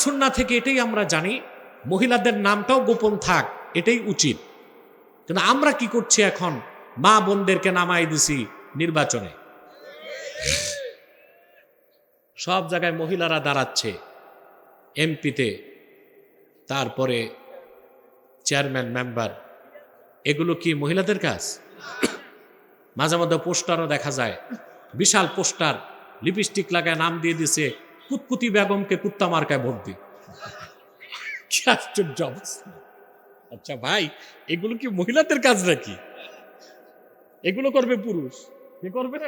সুন্নাহ থেকে এটাই আমরা জানি, মহিলাদের নামটাও গোপন থাক, এটাই উচিত। কিন্তু আমরা কি করছি এখন? মা বোনদেরকে নামাই দিছি নির্বাচনে, সব জায়গায় মহিলারা দাঁড়াচ্ছে, এমপিতে, তারপরে চেয়ারম্যান, মেম্বার। এগুলো কি মহিলাদের কাজ? মাঝে মধ্যে পোস্টারও দেখা যায়, বিশাল পোস্টার, লিপস্টিক লাগায় নাম দিয়ে দিছে কুতকুতি বেগমকে কুত্তা মার্কায় ভোট দি। কি আশ্চর্য অবস্থা! আচ্ছা ভাই, এগুলো কি মহিলাদের কাজ নাকি? এগুলো করবে পুরুষ। কে করবে?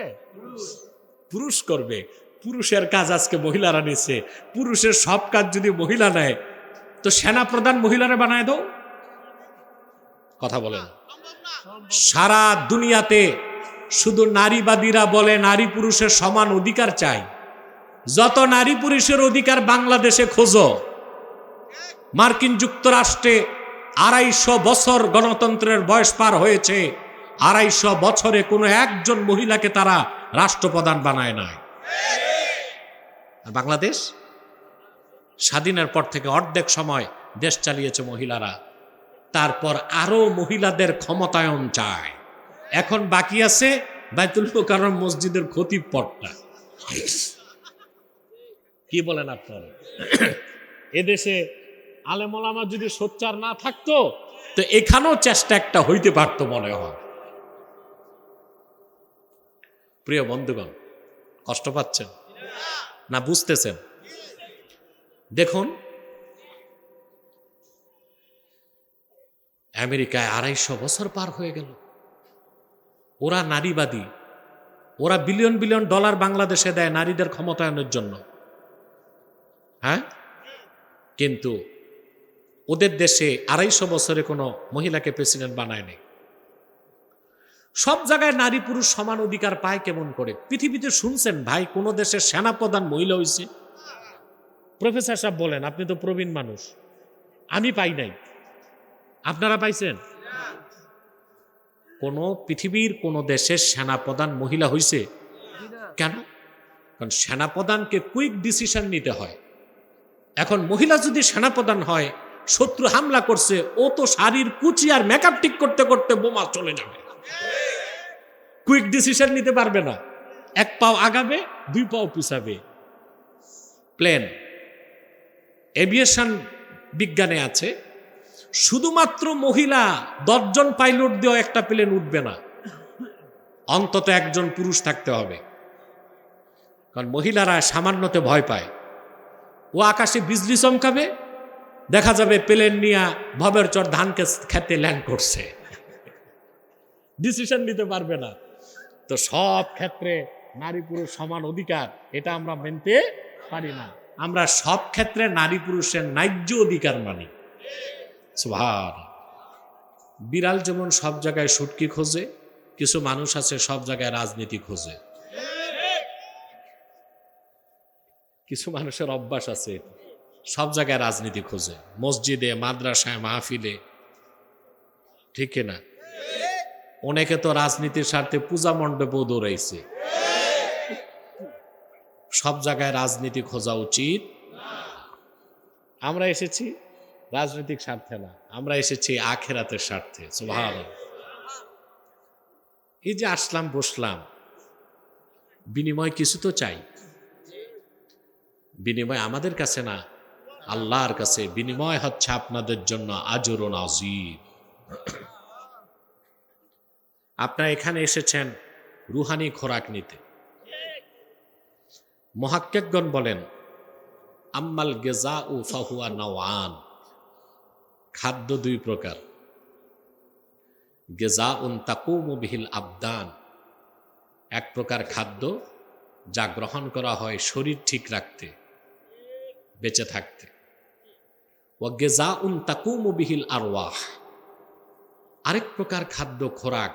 পুরুষ করবে। পুরুষের কাজ আজকে মহিলারা নিচ্ছে। পুরুষের সব কাজ যদি মহিলা নেয়, তো সেনা প্রধান মহিলারা বানায় দাও। কথা বলেন। সারা দুনিয়াতে শুধু নারীবাদীরা বলে নারী পুরুষের সমান অধিকার চাই। যত নারী পুরুষের অধিকার বাংলাদেশে খোঁজো। মার্কিন যুক্তরাষ্ট্রে 250 বছর গণতন্ত্রের বয়স পার হয়েছে, 250 বছরে কোনো একজন মহিলাকে তারা রাষ্ট্রপ্রধান বানায় নাই। আর বাংলাদেশ স্বাধীনের পর থেকে অর্ধেক সময় দেশ চালিয়েছে মহিলারা। তারপর আরো মহিলাদের ক্ষমতায়ন চায়। এখন বাকি আছে বাইতুল মুকাররম মসজিদের খতিব পদটা। কি বলেন আপনারা? এদেশে আলেম ওলামা যদি সোচ্চার না থাকতো, তো এখানেও চেষ্টা একটা হইতে পারতো মনে হয়। প্রিয় বন্ধুগণ, কষ্ট পাচ্ছেন না বুঝতেছেন? দেখুন, আমেরিকায় 250 বছর পার হয়ে গেল। ওরা নারীবাদী, ওরা বিলিয়ন বিলিয়ন ডলার বাংলাদেশে দেয় নারীদের ক্ষমতায়নের জন্য। হ্যাঁ, কিন্তু ওদের দেশে 250 বছরে কোনো মহিলাকে প্রেসিডেন্ট বানায়নি। সব জায়গায় নারী পুরুষ সমান অধিকার পায় কেমন করে? পৃথিবীতে শুনছেন ভাই কোন দেশের সেনাপ্রধান মহিলা হয়েছে? প্রফেসর সাহেব বলেন, আপনি তো প্রবীণ মানুষ। আমি পাই নাই, আপনারা পাইছেন? কোন পৃথিবীর কোন দেশের সেনাপ্রধান মহিলা হয়েছে? কেন? কারণ সেনাপ্রধানকে কুইক ডিসিশন নিতে হয়। এখন মহিলা যদি সেনাপ্রধান হয়, শত্রু হামলা করছে, ও তো শাড়ির কুচি আর মেকআপ ঠিক করতে করতে বোমা চলে যাবে। কুইক ডিসিশন নিতে পারবে না। 1 পাও আগাবে, 2 পাও পিছাবে। প্লেন এভিয়েশন বিজ্ঞানে আছে, শুধুমাত্র মহিলা 10 জন পাইলট দিয়েও একটা প্লেন উঠবে না, অন্তত 1 জন পুরুষ থাকতে হবে। কারণ মহিলারা সামান্যতে ভয় পায়। ও আকাশে বিজলি চমকাবে, দেখা যাবে প্লেন নিয়ে ভবের চর ধান খেতে ল্যান্ড করছে। ডিসিশন নিতে পারবে না। তো সব ক্ষেত্রে নারী পুরুষ সমান অধিকার, এটা আমরা মেনতে পারি না। আমরা সব ক্ষেত্রে নারী পুরুষের ন্যায্য অধিকার মানি। সুবহান। বিড়াল যেমন সব জায়গায় শুটকি খোঁজে, কিছু মানুষ আছে সব জায়গায় রাজনীতি খোঁজে। কিছু মানুষের অভ্যাস আছে সব জায়গায় রাজনীতি খোঁজে, মসজিদে, মাদ্রাসায়, মাহফিলে। ঠিক না? অনেকে তো রাজনীতির স্বার্থে পূজা মণ্ডপেও দৌড়াইছে। সব জায়গায় রাজনীতি খোঁজা উচিত। আমরা এসেছি রাজনৈতিক স্বার্থে না, আমরা এসেছি আখিরাতের স্বার্থে। সুবহানাল্লাহ। এই যে আসলাম, বসলাম, বিনিময় কিছু তো চাই। বিনিময় আমাদের কাছে না, আল্লাহর কাছে। বিনিময় হচ্ছে আপনাদের জন্য আজরুন আযীম। আপনারা এখানে এসেছেন রুহানি খোরাক নিতে। মুহাক্কিকগণ বলেন, আম্মাল গিযাউ ফাহুয়া নাওআন। খাদ্য 2 প্রকার। গিযাউন তাকুমু বিহিল আবদান, এক প্রকার খাদ্য যা গ্রহণ করা হয় শরীর ঠিক রাখতে, বেঁচে থাকতে। ওয়া গিযাউন তাকুমু বিহিল আরওয়াহ, আরেক প্রকার খাদ্য খোরাক,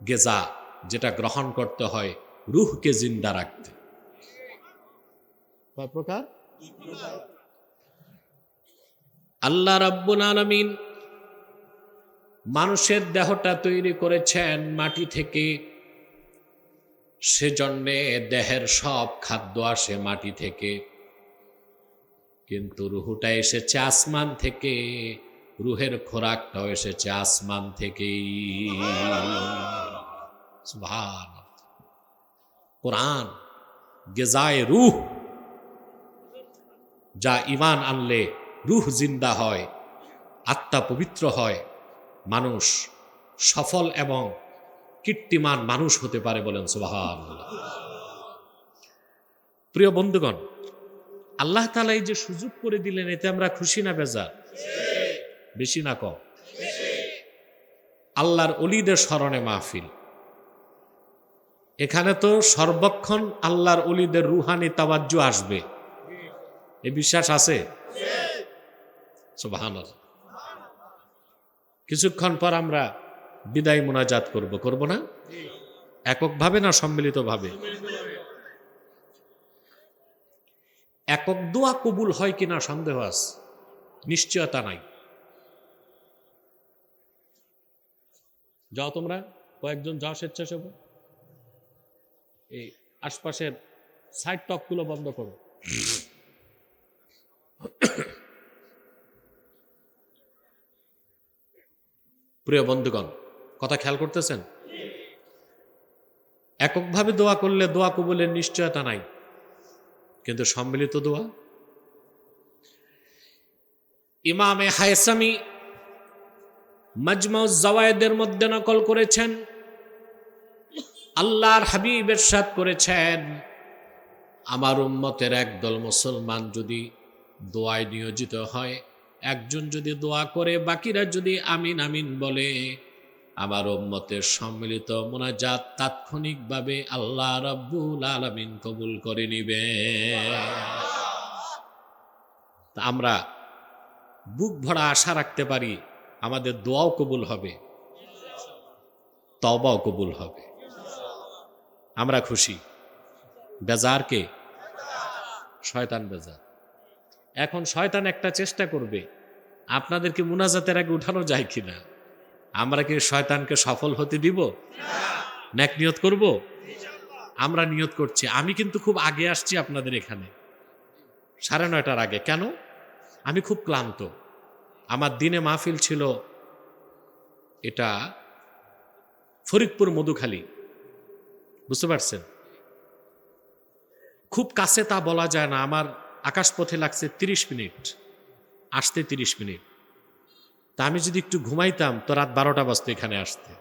গেজা, যেটা গ্রহণ করতে হয় রূহকে জিন্দা রাখতে। কয় প্রকার? আল্লাহ রাব্বুল আলামিন মানুষের দেহটা তৈরি করেছেন মাটি থেকে, সেজন্যে দেহের সব খাদ্য আসে মাটি থেকে। কিন্তু রুহুটা এসেছে আসমান থেকে, রুহের খোরাকটাও এসেছে আসমান থেকেই। সুবহানাল্লাহ। কোরআন গেজায়ে রুহ, যা ঈমান আনলে রুহ জিন্দা হয়, আত্মা পবিত্র হয়, মানুষ সফল এবং কীর্তিমান মানুষ হতে পারে, বলেন সুবহানাল্লাহ। প্রিয় বন্ধুগণ, আল্লাহ তাআলা এই যে সুযোগ করে দিলেন, এতে আমরা খুশি না বেজার? বেশি না কম? আল্লাহর ওলিদের স্মরণে মাহফিল, এখানে তো সর্বক্ষণ আল্লাহর ওলিদের রুহানি তাওয়াজ্জু আসবে, এই বিশ্বাস আছে? সুবহানাল্লাহ। কিছুক্ষণ পর আমরা বিদায় মোনাজাত করব না? এককভাবে না সম্মিলিতভাবে? একক দোয়া কবুল হয় কিনা সন্দেহ আছে, নিশ্চয়তা নাই। যাও তোমরা কয়েকজন যাও স্বেচ্ছাসেবক, এই আশপাশের সাইড টকগুলো বন্ধ করো। প্রিয় বন্ধুগণ, কথা খেয়াল করতেছেন? এককভাবে দোয়া করলে দোয়া কবুলের নিশ্চয়তা নাই, কিন্তু সম্মিলিত দোয়া। ইমামে হায়সামি মাজমাউজ জাওয়ায়েদের মধ্যে নকল করেছেন, আল্লাহর হাবিব ইরশাদ করেছেন, আমার উম্মতের একদল মুসলমান যদি দোয়ায় নিয়োজিত হয়, একজন যদি দোয়া করে বাকিরা যদি আমিন আমিন বলে, আমার উম্মতের সম্মিলিত মোনাজাত তাৎক্ষণিকভাবে আল্লাহ রাব্বুল আলামিন কবুল করে নিবে। আমরা বুক ভরা আশা রাখতে পারি আমাদের দোয়াও কবুল হবে, তওবাও কবুল হবে। আমরা খুশি। বেজার কে? শয়তান বেজার। এখন শয়তান একটা চেষ্টা করবে, আপনাদেরকে মুনাজাতের আগে উঠানো যায় কিনা। আমরা কি শয়তানকে সফল হতে দিব? নেক নিয়ত করব? আমরা নিয়ত করছি। আমি কিন্তু খুব আগে আসছি আপনাদের এখানে, 9:30 আগে। কেন? আমি খুব ক্লান্ত। আমার দিনে মাহফিল ছিল এটা ফরিদপুর মধুখালী, বুঝতে পারছেন? খুব কাছে তা বলা যায় না। আমার আকাশপথে লাগছে 30 মিনিট, আসতে 30 মিনিট। তা আমি যদি একটু ঘুমাইতাম তো রাত 12টা বাজতো এখানে আসতে।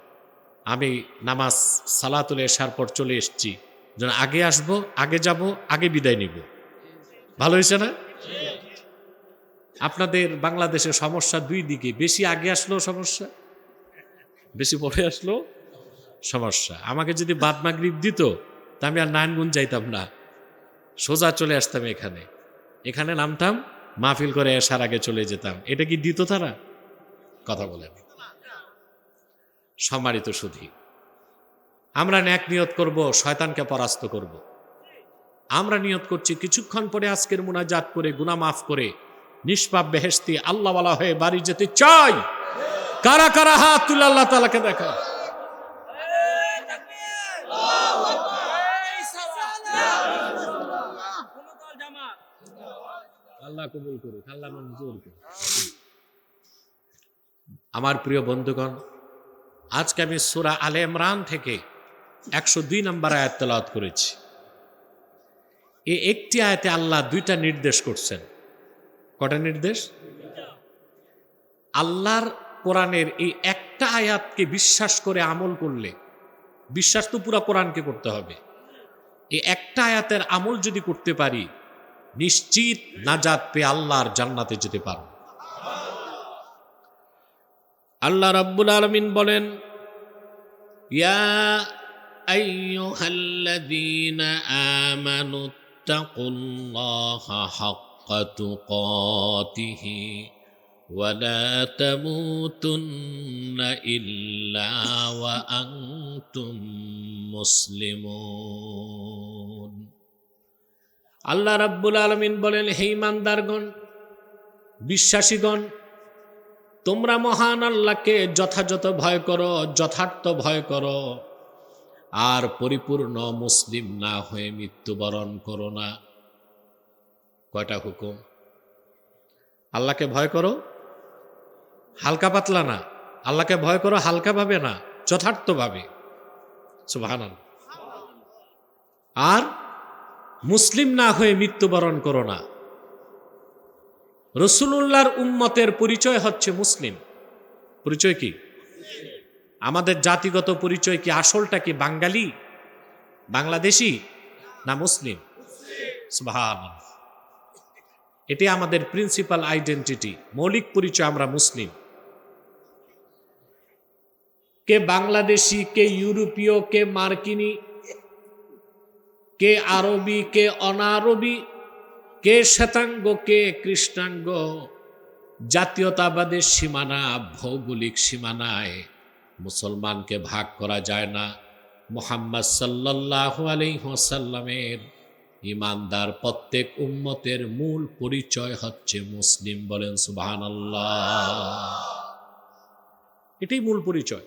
আমি নামাজ সালাতুল এশার পর চলে এসেছি, যেন আগে আসব, আগে যাব, আগে বিদায় নিব। ভালো হয়েছে না? আপনাদের বাংলাদেশে সমস্যা দুই দিকে, বেশি আগে আসলেও সমস্যা, বেশি পরে আসলেও সমস্যা। আমাকে যদি বাদ মাগরিব দিত তা আমি আর নারায়ণগঞ্জ যাইতাম না, সোজা চলে আসতাম এখানে। এখানে নামতাম, মাহফিল করে এসার আগে চলে যেতাম। এটা কি দিত তারা? কথা বলেন। সম্মানিত সুধী, আমরা নেক নিয়ত করব, শয়তানকে পরাস্ত করব। আমরা নিয়ত করছি কিছুক্ষণ পরে আজকের মুনাজাত করে গুনাহ মাফ করে নিষ্পাপ বেহেশতি আল্লাহওয়ালা হয়ে বাড়ি যেতে চাই। কারা কারা হাত তুলে আল্লাহ তাআলাকে দেখা। আল্লাহ কবুল করুক, আল্লাহ মঞ্জুর করুক। আমার প্রিয় বন্ধুগণ, আজকে আমি সূরা আলে ইমরান থেকে 102 নম্বর আয়াত তেলাওয়াত করেছি। এই একটি আয়াতে আল্লাহ 2টা নির্দেশ করছেন। কটা নির্দেশ? আল্লাহর কোরআনের এই একটা আয়াতকে বিশ্বাস করে আমল করলে, বিশ্বাস তো পুরো কোরআনকে করতে হবে, এই একটা আয়াতের আমল যদি করতে পারি, নিশ্চিত নাজাত পেয়ে আল্লাহর জান্নাতে যেতে পারব। আল্লাহ রাব্বুল আলামিন বলেন, ইয়া আইয়ুহাল্লাযীনা আমানুত্তাকুল্লাহা হাক্কা তুকাতিহি ওয়া লা তামুতুন্না ইল্লা ওয়া আনতুম মুসলিমুন। আল্লাহ রাব্বুল আলামিন বলেন, হে ঈমানদারগণ, বিশ্বাসীগণ, তোমরা মহান আল্লাহকে যথাযথ ভয় করো, যথার্থ ভয় করো, আর পরিপূর্ণ মুসলিম না হয়ে মৃত্যুবরণ করো না। কয়টা হুকুম? আল্লাহকে ভয় করো হালকা পাতলা না, আল্লাহকে ভয় করো হালকাভাবে না, যথার্থভাবে। সুবহানাল্লাহ। আর মুসলিম না হয়ে মৃত্যুবরণ করো না। রাসূলুল্লাহর উম্মতের পরিচয় হচ্ছে মুসলিম। পরিচয় কি? আমাদের জাতিগত পরিচয় কি? আসলটা কি বাঙালি, বাংলাদেশি না মুসলিম? সুবহানাল্লাহ। এটি আমাদের প্রিন্সিপাল আইডেন্টিটি, মৌলিক পরিচয়, আমরা মুসলিম। কে বাংলাদেশি, কে ইউরোপীয়, কে মার্কিনী, কে আরবি, কে অনারবি, কে শ্বেতাঙ্গ, কে কৃষ্ণাঙ্গ, জাতীয়তাবাদের সীমানা, ভৌগোলিক সীমানায় মুসলমানকে ভাগ করা যায় না। মুহাম্মদ সাল্লাল্লাহু আলাইহি ওয়াসাল্লামের ঈমানদার প্রত্যেক উম্মতের মূল পরিচয় হচ্ছে মুসলিম। বলেন সুবহানাল্লাহ। এটাই মূল পরিচয়।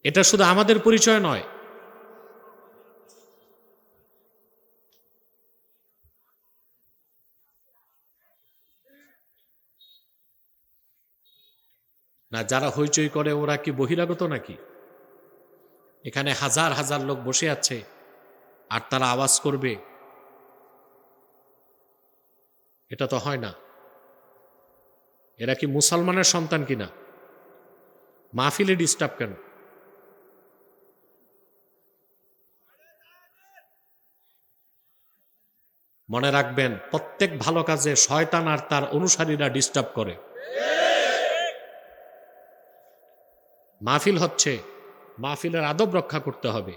এটা শুধু আমাদের পরিচয় নয়, না যারা হইচই করে ওরা কি বহিরাগত নাকি? এখানে হাজার হাজার লোক বসে আছে আর তারা আওয়াজ করবে, এটা তো হয় না। এরা কি মুসলমানের সন্তান কিনা? মাহফিলে ডিস্টার্ব কেন? মনে রাখবেন, প্রত্যেক ভালো কাজে শয়তান আর তার অনুসারীরা ডিস্টার্ব করে। মাহফিল হচ্ছে, মাহফিলের আদব রক্ষা করতে হবে।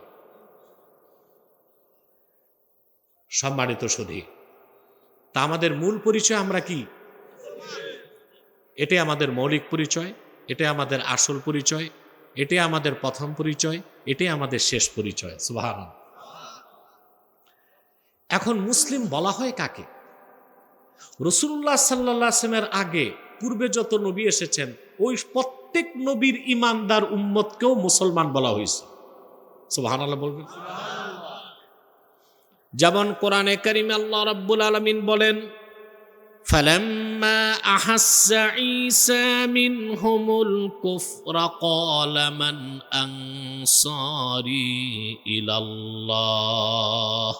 সম্মানিত সুধী, তা আমাদের মূল পরিচয় আমরা কি? এটাই আমাদের মৌলিক পরিচয়, এটাই আমাদের আসল পরিচয়, এটাই আমাদের প্রথম পরিচয়, এটাই আমাদের শেষ পরিচয়। সুবহানাল্লাহ। এখন মুসলিম বলা হয় কাকে? রাসূলুল্লাহ সাল্লাল্লাহু আলাইহি ওয়াসাল্লামের আগে পূর্বে যত নবী এসেছেন ওই প্রত্যেক নবীর ঈমানদার উম্মতকেও মুসলমান বলা হয়েছে। সুবহানাল্লাহ বলবেন। যেমন কোরআনে কারিমে আল্লাহ রাব্বুল আলামিন বলেন, ফালাম্মা আহাসসা ঈসা মিনহুমুল কুফরা ক্বালা মান আনসারি ইলাল্লাহ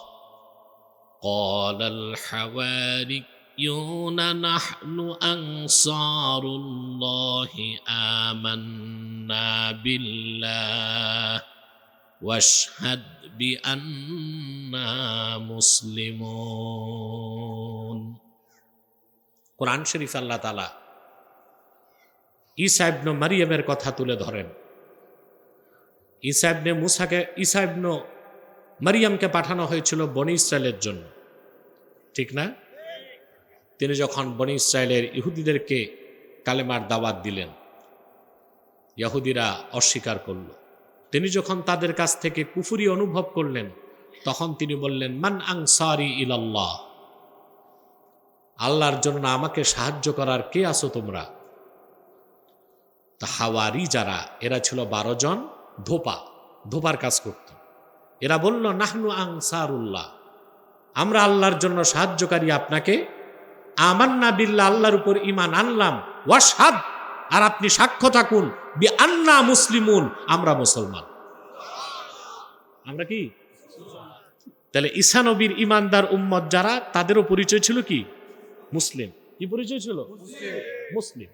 ক্বালাল হাওয়ারিয়ুনা নাহনু আনসারুল্লাহি আমান্না বিল্লাহ ওয়াশহাদ বিআন্না মুসলিমুন। কোরআন শরীফ আল্লাহ তাআলা ঈসা ইবনে মারইয়ামের কথা তুলে ধরেন। ঈসা ইবনে মারইয়ামকে পাঠানো হয়েছিল বনি ইসরায়েলের জন্য, ঠিক না? তিনি যখন বনি ইসরায়েলের ইহুদিদেরকে কালেমার দাওয়াত দিলেন, ইহুদিরা অস্বীকার করল। তিনি যখন তাদের কাছ থেকে কুফরি অনুভব করলেন, তখন তিনি বললেন, মান আনসারি ইলাল্লাহ, আল্লাহর জন্য আমাকে সাহায্য করার কে আছো তোমরা? তা হাওয়ারি যারা, এরা ছিল 12 জন ধোপার কাজ করত। এরা বলল, নাহনু আনসারুল্লাহ, আমরা আল্লাহর জন্য সাহায্যকারী আপনাকে, আমান্না বিল্লাহ, আল্লাহর উপর ঈমান আনলাম, ওয়াশহাদ, আর আপনি সাক্ষ্য থাকুন, বিআন্না মুসলিমুন, আমরা মুসলমান। আমরা কি? তাহলে ঈসা নবীর ঈমানদার উম্মত যারা, তাদেরও পরিচয় ছিল কি? মুসলিম। কি পরিচয় ছিল? মুসলিম।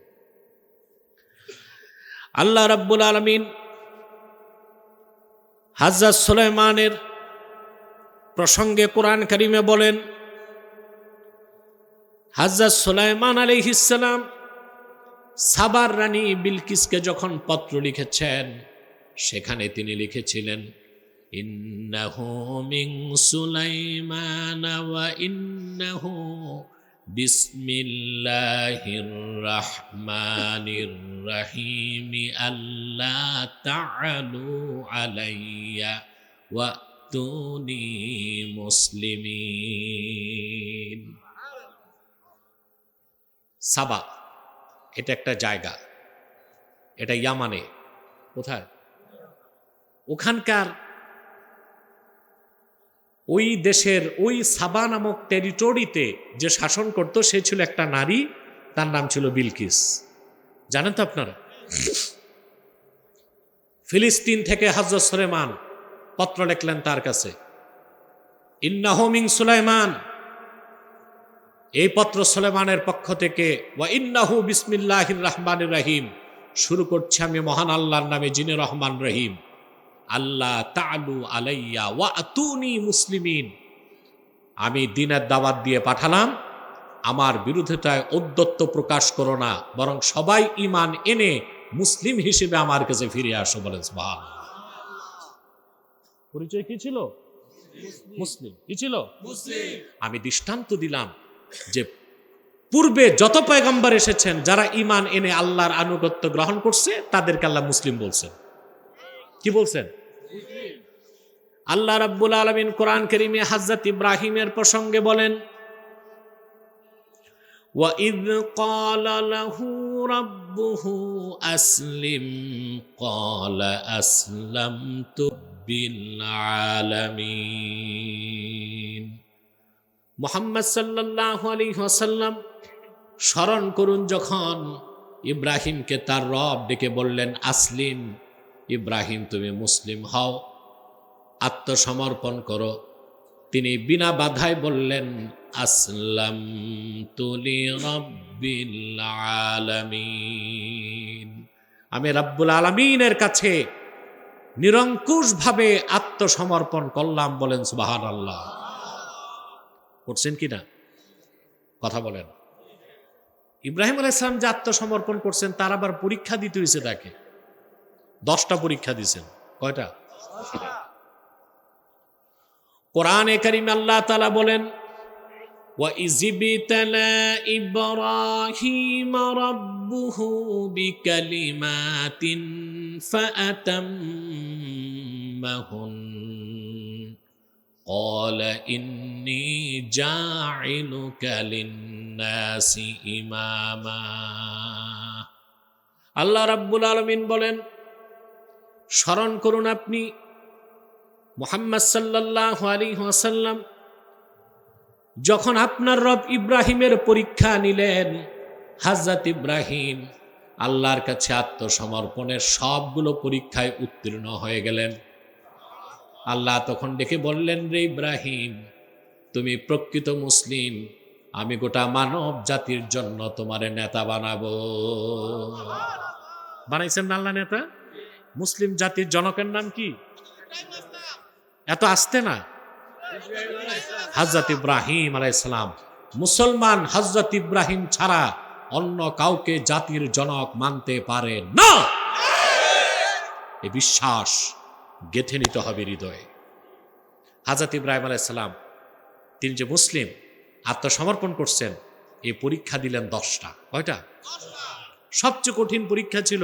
আল্লাহ রাব্বুল আলামিন হযরত সুলাইমানের প্রসঙ্গে কোরআন কারীমে বলেন, হযরত সুলাইমান আলাইহিস সালাম সাবার রানী বিলকিসকে যখন পত্র লিখেছেন, সেখানে তিনি লিখেছিলেন, ইন্নাহু মিন সুলাইমান ওয়া ইন্নাহু বিসমিল্লাহির রহমানির রহিম আল্লা তাআলু আলাইয়া ওয়াতুনি মুসলিমিন। সাবা, এটা একটা জায়গা, এটা ইয়ামানে। কোথায়? ওখানকার ওই দেশের ওই সাবা নামক টেরিটরিতে যে শাসন করত সে ছিল একটা নারী, তার নাম ছিল বিলকিস। জানেন তো আপনারা? ফিলিস্তিন থেকে হযরত সুলাইমান পত্র লিখলেন তার কাছে, ইন্নাহু মিন সুলাইমান, এই পত্র সুলাইমানের পক্ষ থেকে, ওয়া ইন্নাহু বিসমিল্লাহির রহমানির রহিম, শুরু করছি আমি মহান আল্লাহর নামে যিনি রহমান রহিম। আল্লাহ তা'লু আলাইয়া ওয়া আতুনি মুসলিমিন, আমি দ্বীনের দাওয়াত দিয়ে পাঠালাম, আমার বিরুদ্ধতায় ঔদ্ধত্য প্রকাশ করো না, বরং সবাই ঈমান এনে মুসলিম হিসেবে আমার কাছে ফিরে আসো। বলেন সুবহানাল্লাহ। পরিচয় কি ছিল? মুসলিম। কি ছিল? মুসলিম। আমি দৃষ্টান্ত দিলাম যে পূর্বে যত পয়গম্বর এসেছেন যারা ঈমান এনে আল্লাহর আনুগত্য গ্রহণ করছে তাদেরকে আল্লাহ মুসলিম বলছেন। কি বলছেন? আল্লাহ রাব্বুল আলামিন কোরআন কারীমে হযরত ইব্রাহিমের প্রসঙ্গে বলেন, وَإِذْ قَالَ لَهُ رَبُّهُ أَسْلِمْ قَالَ أَسْلَمْتُ بِالْعَالَمِينَ। মুহাম্মদ সাল্লাল্লাহু আলাইহি ওয়াসাল্লাম স্মরণ করুন যখন ইব্রাহিমকে তার রব ডেকে বললেন, আসলিম, ইব্রাহিম তুমি মুসলিম হও, আত্মসমর্পণ করো। তিনি বিনা বাধায় বললেন, আসলামতু লিরাব্বিল আলামিন, আমি রাব্বুল আলামিনের কাছে নিরঙ্কুশভাবে আত্মসমর্পণ করলাম। বলেন সুবহানাল্লাহ। করছেন কিনা? কথা বলেন। ইব্রাহিম আলাইহিস সালাম যে আত্মসমর্পণ করছেন তার আবার পরীক্ষা দিতে হয়েছে তাকে। 10টা পরীক্ষা দিয়েছেন। কয়টা? কোরআনে কারীমে আল্লাহ তাআলা বলেন, ওয়া ইযিবতালা ইব্রাহিম রাব্বুহু বিকালিমাতিন ফাআতাম্মাহুন ক্বালা ইন্নী জাঈলুকা লিন-নাসি ইমামা। আল্লাহ রাব্বুল আলামিন বলেন, স্মরণ করুন আপনি মুহাম্মদ সাল্লাল্লাহু আলাইহি ওয়াসাল্লাম যখন আপনার রব ইব্রাহিমের পরীক্ষা নিলেন। হযরত ইব্রাহিম আল্লাহর কাছে আত্মসমর্পণের সবগুলো পরীক্ষায় উত্তীর্ণ হয়ে গেলেন। আল্লাহ তখন ডেকে বললেন, রে ইব্রাহিম, তুমি প্রকৃত মুসলিম, আমি গোটা মানব জাতির জন্য তোমারে নেতা বানাবো। বানাইছেন না আল্লাহ নেতা? মুসলিম জাতির জনকের নাম কি? এত আসতে না, হযরত ইব্রাহিম আলাইহিস সালাম। মুসলমান হযরত ইব্রাহিম ছাড়া অন্য কাউকে জাতির জনক মানতে পারে না। এই বিশ্বাস গেঁথে নিতে হবে হৃদয়ে। হযরত ইব্রাহিম আলাইহিস সালাম তিনি যে মুসলিম, আত্মসমর্পণ করছেন, এই পরীক্ষা দিলেন 10টা। কয়টা? সবচেয়ে কঠিন পরীক্ষা ছিল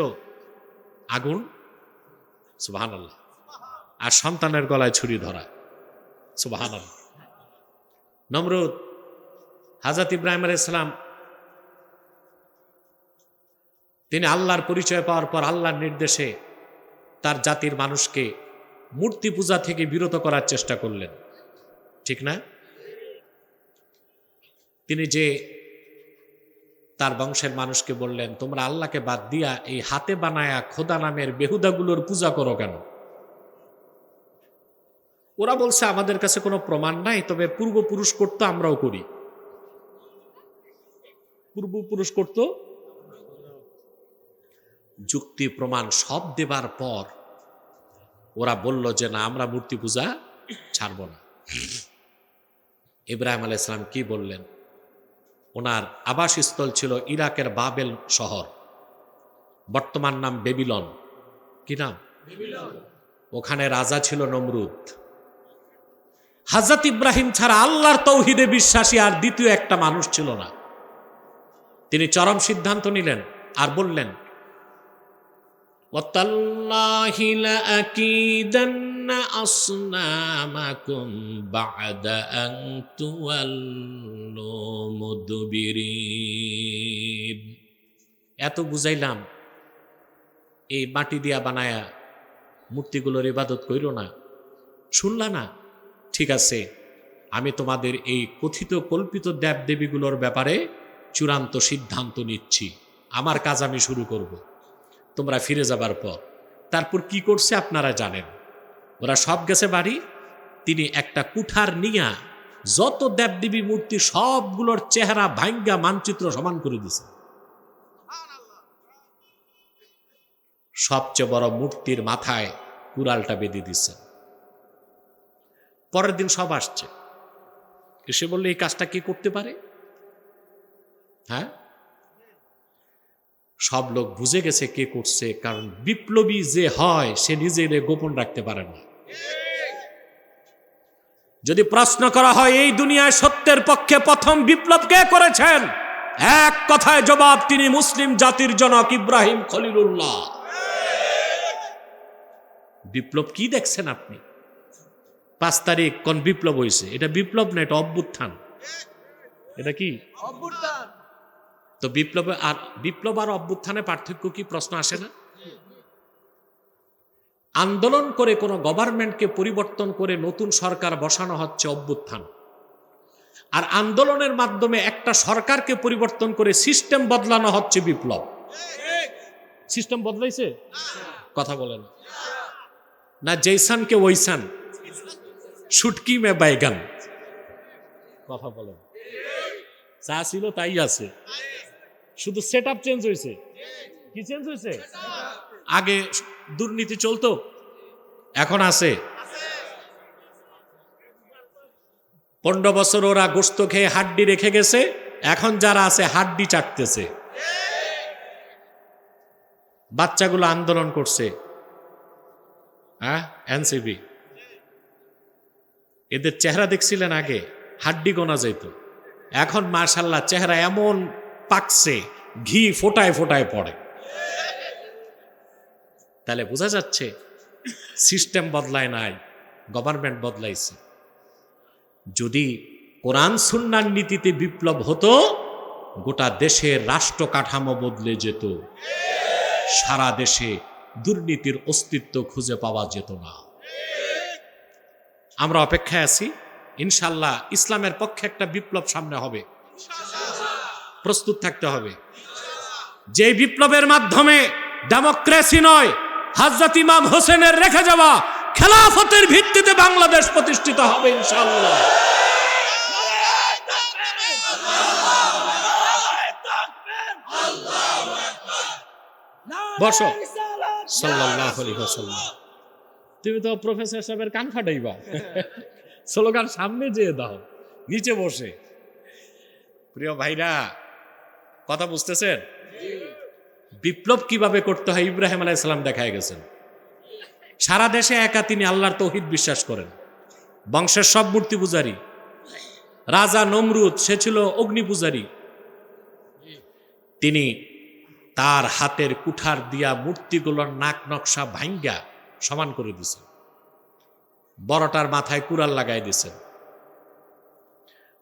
আগুন, সুবহানাল্লাহ, আর সন্তানের গলায় ছুরি ধরা, সুবহানাল্লাহ। নমরুদ হযরত ইব্রাহিম আলাইহিস সালাম তিনি আল্লাহর পরিচয় পাওয়ার পর আল্লাহর নির্দেশে তার জাতির মানুষকে মূর্তি পূজা থেকে বিরত করার চেষ্টা করলেন, ঠিক না? তিনি যে তার বংশের মানুষকে বললেন, তোমরা আল্লাহকে বাদ দিয়া এই হাতে বানায়া খোদা নামের বেহুদাগুলোর পূজা করো কেন? ওরা বলছে, আমাদের কাছে কোনো প্রমাণ নাই, তবে পূর্বপুরুষ করতো, আমরাও করি। পূর্বপুরুষ করতো। যুক্তি প্রমাণ সব দেবার পর ওরা বলল যে না, আমরা মূর্তি পূজা ছাড়ব না। ইব্রাহিম আলাইহিস সালাম কি বললেন? ওনার আবাসস্থল ছিল ইরাকের বাবেল শহর, বর্তমান নাম বেবিলন। কি নাম? ওখানে রাজা ছিল নমরুদ। হযরত ইব্রাহিম ছাড়া আল্লাহর তৌহিদে বিশ্বাসী আর দ্বিতীয় একটা মানুষ ছিল না। তিনি চরম সিদ্ধান্ত নিলেন আর বললেন, ওয়াতাল্লাহি লাআকিদান্না আসনামাকুম বা'দা আন তুওয়াল্লু মুদবিরিন। এত বুঝাইলাম, এই মাটি দিয়া বানায়া মূর্তিগুলোর ইবাদত কইরো না, শুনলা না? ঠিক আছে, আমি তোমাদের এই কথিত কল্পিত দেবদেবীগুলোর ব্যাপারে চূড়ান্ত সিদ্ধান্ত নিচ্ছি, আমার কাজ আমি শুরু করব। তোমরা ফিরে যাবার পর তারপর কি করছে আপনারা জানেন। ওরা সব গেছে বাড়ি। তিনি একটা কুঠার নিয়া যত দেবদেবী মূর্তি সবগুলোর চেহারা ভাঙ্গা মানচিত্র সমান করে দিছে। সবচেয়ে বড় মূর্তির মাথায় কুড়ালটা বেঁধে দিচ্ছে। পরের দিন সব আসছে, এসে বললে এই কাজটা কে করতে পারে? হ্যাঁ, সব লোক বুঝে গেছে কে করছে, কারণ বিপ্লবী যে হয় সে নিজের গোপন রাখতে পারে না। যদি প্রশ্ন করা হয় এই দুনিয়ায় সত্যের পক্ষে প্রথম বিপ্লব কে করেছেন, এক কথায় জবাব, তিনি মুসলিম জাতির জনক ইব্রাহিম খলিলুল্লাহ। বিপ্লব কি দেখছেন আপনি? 5 তারিখ কোন বিপ্লব হয়েছে? এটা বিপ্লব না, এটা অভ্যুত্থান। এটা কি অভ্যুত্থান? তো বিপ্লব আর অভ্যুত্থানে পার্থক্য কি? প্রশ্ন আসে না? আন্দোলন করে কোন গভর্নমেন্টকে পরিবর্তন করে নতুন সরকার বসানো হচ্ছে অভ্যুত্থান, আর আন্দোলনের মাধ্যমে একটা সরকারকে পরিবর্তন করে সিস্টেম বদলানো হচ্ছে বিপ্লব। সিস্টেম বদলাইছে? কথা বলেন না। জৈসান কে ওইসান, শুটকি মে বাইগান। কথা বলেন। যা ছিল তাই আছে, শুধু সেট আপ চেঞ্জ হয়েছে। কি চেঞ্জ হয়েছে? আগে দুর্নীতি চলতো, এখন আছে। 15 বছর ওরা গোস্ত খেয়ে হাড্ডি রেখে গেছে, এখন যারা আছে হাড্ডি চাটতেছে। বাচ্চাগুলো আন্দোলন করছে, হ্যাঁ, এনসিপি। এদের চেহারা দেখছিলেন আগে হাড্ডি গোনা যেত, এখন মাশাআল্লাহ চেহারা এমন পাকছে, ঘি ফোটায় ফোটায় পড়ে। তাহলে বোঝা যাচ্ছে সিস্টেম বদলায় নাই, গভর্নমেন্ট বদলাইছে। যদি কোরআন সুন্নাহর নীতিতে বিপ্লব হতো, গোটা দেশের রাষ্ট্র কাঠামো বদলে যেত, সারা দেশে দুর্নীতির অস্তিত্ব খুঁজে পাওয়া যেত না। আমরা অপেক্ষায় আছি, ইনশাআল্লাহ ইসলামের পক্ষে একটা বিপ্লব সামনে হবে, প্রস্তুত থাকতে হবে। যে বিপ্লবের মাধ্যমে ডেমোক্রেসি নয়, হযরত ইমাম হোসেনের রেখে যাওয়া খেলাফতের ভিত্তিতে বাংলাদেশ প্রতিষ্ঠিত হবে ইনশাআল্লাহ। বসো। সাল্লাল্লাহু আলাইহি ওয়াসাল্লাম। তুমি তো প্রফেসর সাহেবের কান ফাটাইবা, স্লোগান সামনে যেয়ে দাও, নিচে বসে। প্রিয় ভাইরা, কথা বুঝতেছেন? বিপ্লব কিভাবে করতে হয় ইব্রাহিম আলাইহিস সালাম দেখায় গেছেন। সারা দেশে একা তিনি আল্লাহর তৌহিদ বিশ্বাস করেন। বংশের সব মূর্তি পূজারী। রাজা নমরুদ, সে ছিল অগ্নি পূজারী। তিনি তার হাতের কুঠার দিয়া মূর্তিগুলোর নাক নকশা ভাঙ্গা সমান করে দিছেন, বড়টার মাথায় কুড়াল লাগাই দিছেন।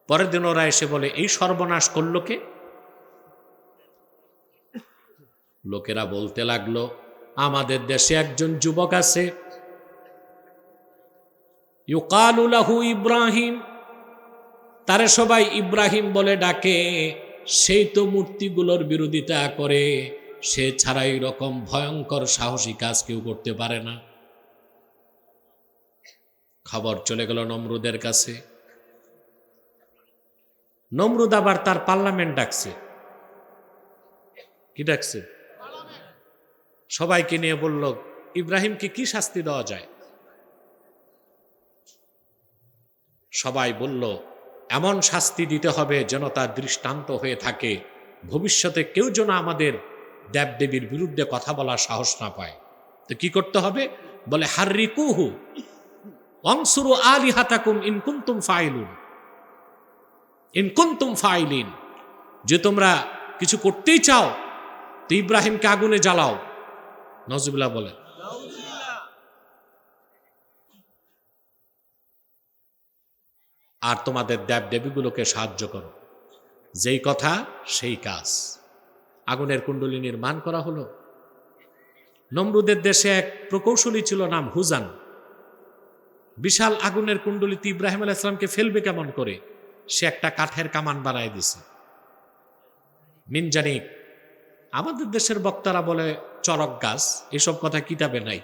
পরের দিন ওরা এসে বলে, এই সর্বনাশ করলো কে? লোকেরা বলতে লাগলো, আমাদের দেশে একজন যুবক আছে, ইউকালু লাহু ইব্রাহিম, তারে সবাই ইব্রাহিম বলে ডাকে। সেই তো মূর্তিগুলোর বিরোধিতা করে, সে ছাড়া এরকম ভয়ঙ্কর সাহসী কাজ কেউ করতে পারে না। খবর চলে গেল নমরুদের কাছে। নমরুদ আবার তার পার্লামেন্ট ডাকছে। কি ডাকছে? সবাইকে নিয়ে বলল, ইব্রাহিমকে কি শাস্তি দেওয়া যায়? সবাই বলল, এমন শাস্তি দিতে হবে যেন তার দৃষ্টান্ত হয়ে থাকে, ভবিষ্যতে কেউ যেন আমাদের দেবদেবীর বিরুদ্ধে কথা বলার সাহস না পায়। তো কি করতে হবে? বলে, হাররিকুহু ওয়ানসুরু আলিহাতাকুম ইন কুনতুম ফাইলুন, ইন কুনতুম ফাইলিন। যে তোমরা কিছু করতেই চাও তো ইব্রাহিমকে আগুনে জ্বালাও। নজরুল্লাহ বলে। আর তোমাদের দেবদেবীগুলোকে সাহায্য করো। যেই কথা সেই কাজ। আগুনের কুণ্ডলী নির্মাণ করা হলো। নমরুদের দেশে এক প্রকৌশলী ছিল, নাম হুজান। বিশাল আগুনের কুণ্ডলিতে ইব্রাহিম আলাইহিস সালামকে ফেলবে কেমন করে? সে একটা কাঠের কামান বানায় দিছে। মিনজানিক, আমাদের দেশের বক্তারা বলে চরক গাছ, এসব কথা কিতাবে নাই।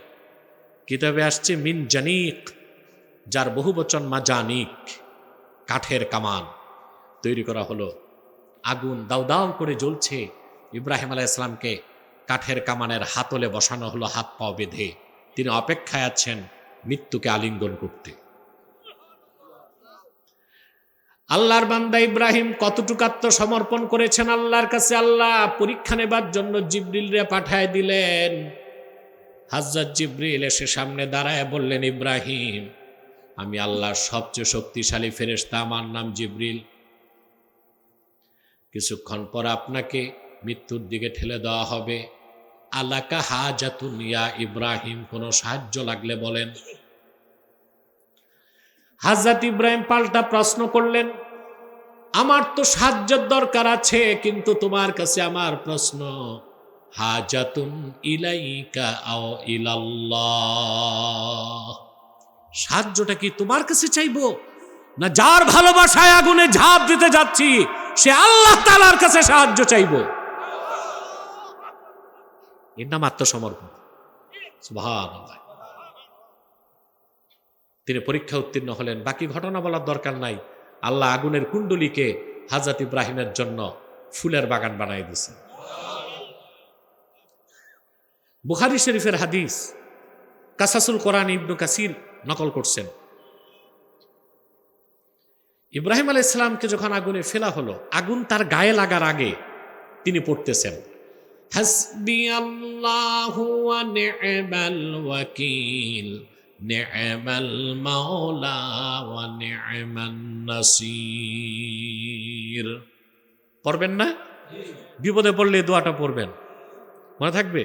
কিতাবে আসছে মিনজানিক, যার বহু বচন মাজানিক, কাঠের কামান তৈরি করা হলো। আগুন দাউ দাউ করে জ্বলছে, ইব্রাহিম আলাইহিস সালামকে কাঠের কামানের হাতলে বসানো হলো, হাত পাও বেঁধে। তিনি অপেক্ষায় আছেন মৃত্যুকে আলিঙ্গন করতে। আল্লাহর বান্দা ইব্রাহিম কতটুকু আত্মসমর্পণ করেছেন আল্লাহর কাছে। আল্লাহ পরীক্ষা নেবার জন্য জিবরিলরে পাঠায় দিলেন। হযরত জিবরিল এসে সামনে দাঁড়ায় বললেন, ইব্রাহিম, আমি আল্লাহর সবচেয়ে শক্তিশালী ফেরেশতা, আমার নাম জিবরিল। কিছুক্ষণ পর আপনাকে মৃত্যুর দিকে ঠেলে দেওয়া হবে। আলাকা হাজাতুন ইয়া ইব্রাহিম, কোনো সাহায্য লাগলে বলেন। হযরত ইব্রাহিম পাল্টা প্রশ্ন করলেন, আমার তো সাহায্যের দরকার আছে, কিন্তু তোমার কাছে আমার প্রশ্ন, হাজাতুন ইলাইকা আও ইলাল্লাহ, সাহায্যটা কি তোমার কাছে চাইবো, না যার ভালোবাসায় আগুনে ঝাঁপ দিতে যাচ্ছি সে আল্লাহ তাআলার কাছে সাহায্য চাইবো? এর নাম আত্মসমর্পণ। সুবহানাল্লাহ। তিনি পরীক্ষা উত্তীর্ণ হলেন। বাকি ঘটনা বলার দরকার নাই। আল্লাহ আগুনের কুণ্ডলীকে হযরত ইব্রাহিমের জন্য ফুলের বাগান বানাই দিয়েছেন। বুখারী শরীফের হাদিস, কাসাসুল কোরআন ইবনে কাসির নকল করছেন। ইব্রাহিম আলাইহিস সালামকে যখন আগুনে ফেলা হলো, আগুন তার গায়ে লাগার আগে তিনি পড়তেছেন, হাসবিয়াল্লাহু ওয়া নি'মাল ওয়াকিল, নি'মাল মাওলা ওয়া নি'মান নাসির। পড়বেন না? বিপদে পড়লে এই দোয়াটা পড়বেন, মনে থাকবে।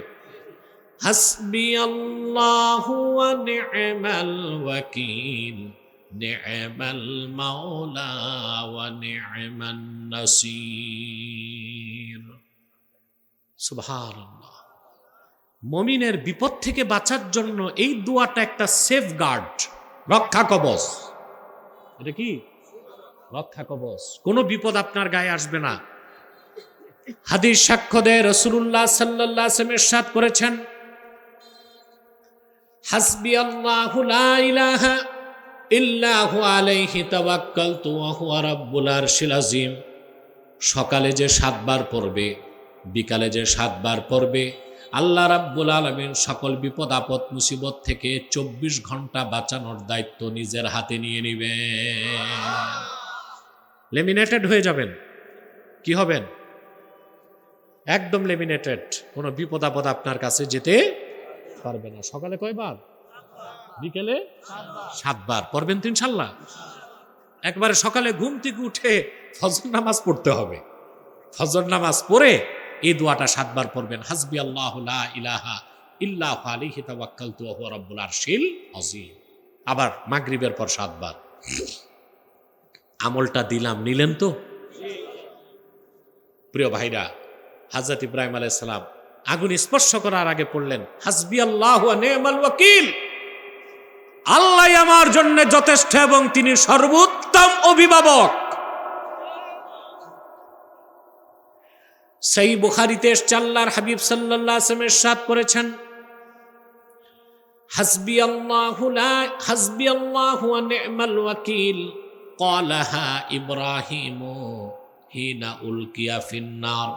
হাসবিয়াল্লাহু ওয়া নি'মাল ওয়াকিল, নি'মাল মাওলা ওয়া নি'মান নাসির। সুবহানাল্লাহ। মুমিনের বিপদ থেকে বাঁচার জন্য এই দোয়াটা একটা সেফগার্ড, রক্ষা কবচ। এটা কি? রক্ষা কবচ। কোনো বিপদ আপনার গায়ে আসবে না। হাদিস সাক্ষ্য দেয়, রাসূলুল্লাহ সাল্লাল্লাহু আলাইহি ওয়াসাল্লাম ইরশাদ করেছেন, হাসবিয়াল্লাহু লা ইলাহা ইল্লাহু আলাইহি তাওয়াক্কালতু ওয়া হুয়া রাব্বুল আরশিল আযীম। সকালে যে 7 বার পড়বে, বিকালে যে 7 বার পড়বে, আল্লাহ রাব্বুল আলামিন সকল বিপদ আপদ মুসিবত থেকে 24 ঘন্টা বাঁচানোর দায়িত্ব নিজের হাতে নিয়ে নেবেন। লেমিনেটেড হয়ে যাবেন। কি হবেন? একদম লেমিনেটেড। কোনো বিপদ আপদ আপনার কাছে যেতে পারবে না। সকালে কয়বার? বিকেলে 7 বার পড়বেন তো ইনশাআল্লাহ। একবারে সকালে ঘুম থেকে উঠে ফজর নামাজ পড়তে হবে। ফজর নামাজ পড়ে এই দোয়াটা 7 বার পড়বেন, হাসবিয়াল্লাহু লা ইলাহা ইল্লাহু আলাইহি তাওয়াক্কালতু ওয়া হুয়া রাব্বুল আরশিল আযীম। আবার মাগরিবের পর 7 বার। আমলটা দিলাম, নিলেন তো? প্রিয় ভাইরা, হযরত ইব্রাহিম আলাইহিস সালাম আগুন স্পর্শ করার আগে পড়লেন, হাসবিয়াল্লাহু ওয়া নি'মাল ওয়াকিল, আল্লাহই আমার জন্য যথেষ্ট এবং তিনি সর্বোত্তম অভিভাবক। সহিহ বুখারীতে আল্লাহর হাবিব সাল্লাল্লাহু আলাইহি ওয়াসাল্লাম ইরশাদ করেছেন, হাসবিয়াল্লাহু ওয়া নি'মাল ওয়াকিল ক্বালাহা ইব্রাহিমু হিনা উলকিয়া ফিন্নার।